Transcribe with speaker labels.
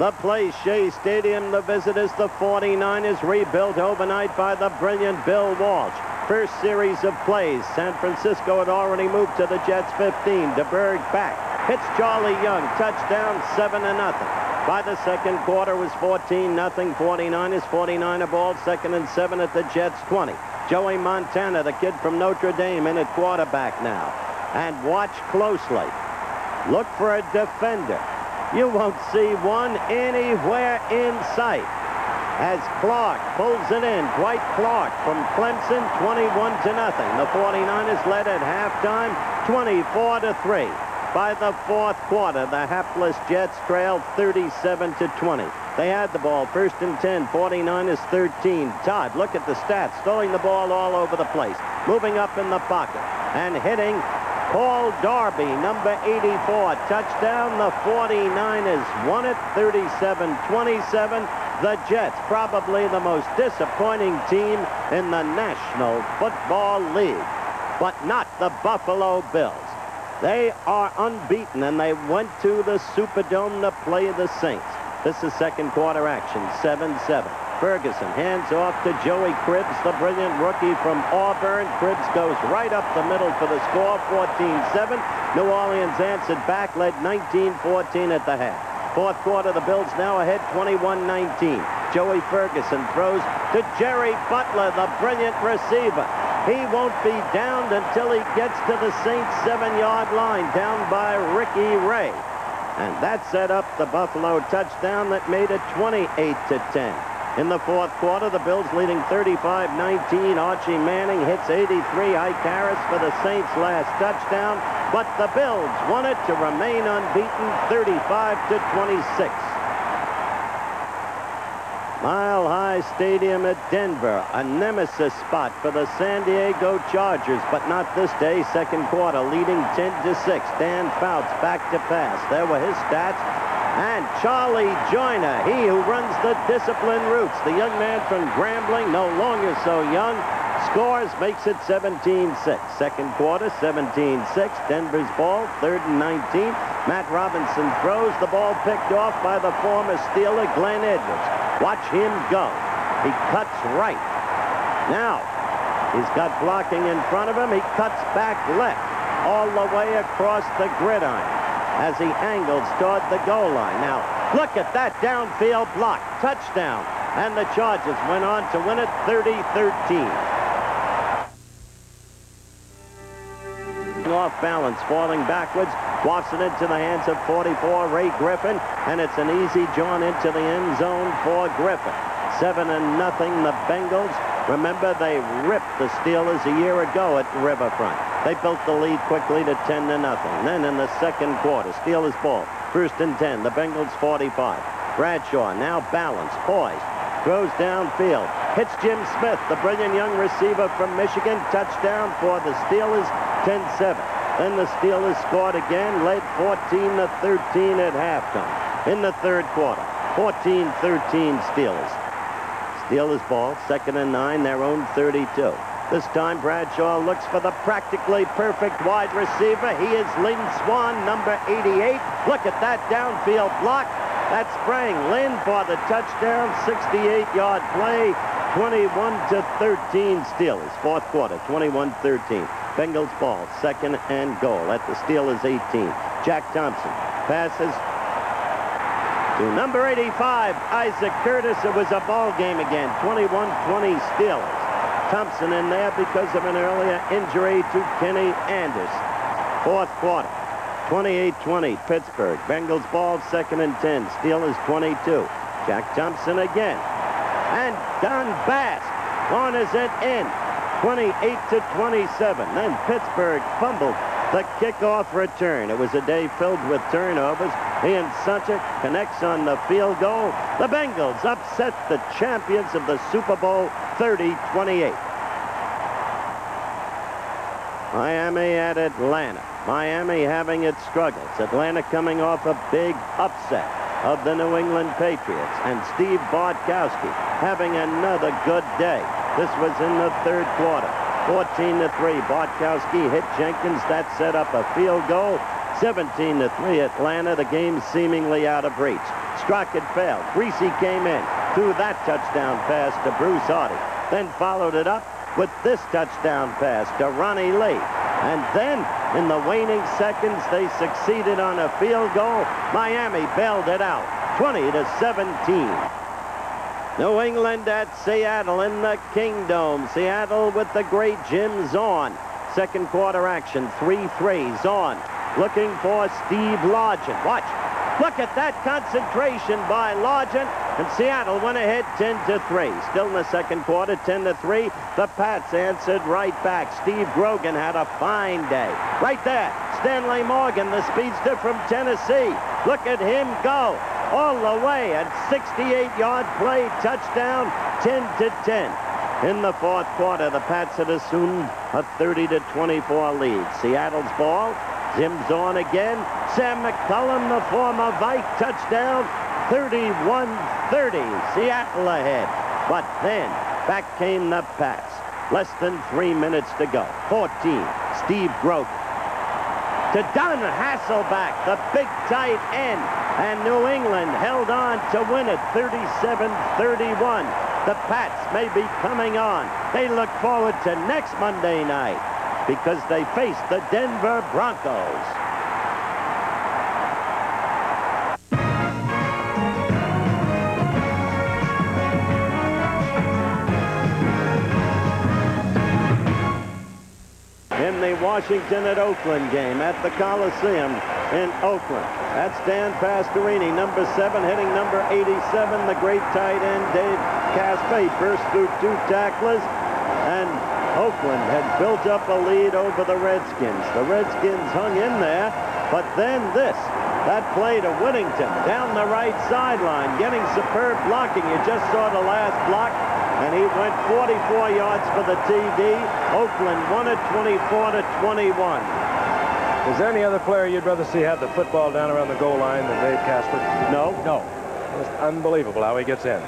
Speaker 1: The place, Shea Stadium, the visitors, the 49ers, rebuilt overnight by the brilliant Bill Walsh. First series of plays, San Francisco had already moved to the Jets 15. DeBerg back, hits Charlie Young, touchdown, 7-0. By the second quarter was 14-0, 49ers, 49er ball, 2nd and 7 at the Jets 20. Joey Montana, the kid from Notre Dame, in at quarterback now. And watch closely. Look for a defender. You won't see one anywhere in sight. As Clark pulls it in, Dwight Clark from Clemson, 21-0. The 49ers led at halftime, 24-3. By the fourth quarter, the hapless Jets trailed 37-20. They had the ball, 1st and 10, 49ers 13. Todd, look at the stats, throwing the ball all over the place, moving up in the pocket, and hitting Paul Darby, number 84. Touchdown, the 49ers won it, 37-27. The Jets, probably the most disappointing team in the National Football League, but not the Buffalo Bills. They are unbeaten, and they went to the Superdome to play the Saints. This is second quarter action, 7-7. Ferguson hands off to Joey Cribbs, the brilliant rookie from Auburn. Cribbs goes right up the middle for the score, 14-7. New Orleans answered back, led 19-14 at the half. Fourth quarter, the Bills now ahead 21-19. Joey Ferguson throws to Jerry Butler, the brilliant receiver. He won't be downed until he gets to the Saints 7-yard line, down by Ricky Ray. And that set up the Buffalo touchdown that made it 28-10. In the fourth quarter, the Bills leading 35-19. Archie Manning hits 83. Ike Harris for the Saints' last touchdown. But the Bills won it to remain unbeaten, 35-26. Mile High Stadium at Denver, a nemesis spot for the San Diego Chargers, but not this day. Second quarter, leading 10-6. Dan Fouts back to pass. There were his stats. And Charlie Joyner, he who runs the disciplined routes, the young man from Grambling, no longer so young, scores, makes it 17-6. Second quarter, 17-6. Denver's ball, 3rd and 19. Matt Robinson throws, the ball picked off by the former Steeler, Glenn Edwards. Watch him go. He cuts right. Now, he's got blocking in front of him. He cuts back left all the way across the gridiron as he angles toward the goal line. Now, look at that downfield block. Touchdown. And the Chargers went on to win it 30-13. Off balance, falling backwards, wafts it into the hands of 44, Ray Griffin, and it's an easy jaunt into the end zone for Griffin. 7-0, the Bengals. Remember, they ripped the Steelers a year ago at Riverfront. They built the lead quickly to 10-0. Then in the second quarter, Steelers ball, 1st and 10, the Bengals 45. Bradshaw now balanced, poised, throws downfield, hits Jim Smith, the brilliant young receiver from Michigan. Touchdown for the Steelers, 10-7. Then the Steelers scored again, led 14-13 at halftime. In the third quarter, 14-13 Steelers. Steelers ball, 2nd and 9, their own 32. This time Bradshaw looks for the practically perfect wide receiver. He is Lynn Swann, number 88. Look at that downfield block. That sprang Lynn for the touchdown, 68-yard play, 21-13 Steelers. Fourth quarter, 21-13. Bengals ball, 2nd and goal at the Steelers 18. Jack Thompson passes to number 85, Isaac Curtis. It was a ball game again, 21-20 Steelers. Thompson in there because of an earlier injury to Kenny Anderson. Fourth quarter, 28-20 Pittsburgh. Bengals ball, 2nd and 10. Steelers 22. Jack Thompson again. And Don Bass corners it in, 28-27. Then Pittsburgh fumbled the kickoff return. It was a day filled with turnovers. Ian Sunchik connects on the field goal. The Bengals upset the champions of the Super Bowl, 30-28. Miami at Atlanta. Miami having its struggles. Atlanta coming off a big upset of the New England Patriots. And Steve Bartkowski having another good day. This was in the third quarter. 14-3. Bartkowski hit Jenkins. That set up a field goal. 17-3 Atlanta. The game seemingly out of reach. Struck and failed. Greasy came in. Threw that touchdown pass to Bruce Hardy. Then followed it up with this touchdown pass to Ronnie Lee. And then, in the waning seconds, they succeeded on a field goal. Miami bailed it out, 20-17. New England at Seattle in the Kingdome. Seattle with the great Jim Zorn. Second quarter action, 3-3. Zorn looking for Steve Largent. Watch. Look at that concentration by Largent. And Seattle went ahead 10-3. Still in the second quarter, 10-3. The Pats answered right back. Steve Grogan had a fine day. Right there, Stanley Morgan, the speedster from Tennessee. Look at him go all the way at 68-yard play, touchdown, 10-10. In the fourth quarter, the Pats had assumed a 30-24 lead. Seattle's ball. Jim Zorn again. Sam McCullum, the former Vike, touchdown, 31-30. Seattle ahead. But then, back came the Pats. Less than 3 minutes to go. 14. Steve Grogan. To Don Hasselback, the big tight end. And New England held on to win it, 37-31. The Pats may be coming on. They look forward to next Monday night because they face the Denver Broncos. In the Washington at Oakland game at the Coliseum in Oakland. That's Dan Pastorini, number 7, hitting number 87. The great tight end Dave Caspe burst through 2 tacklers, and Oakland had built up a lead over the Redskins. The Redskins hung in there, but then that play to Whittington down the right sideline, getting superb blocking. You just saw the last block, and he went 44 yards for the TD. Oakland won it 24-21.
Speaker 2: Is there any other player you'd rather see have the football down around the goal line than Dave Casper?
Speaker 1: No.
Speaker 2: No. It's unbelievable how he gets in.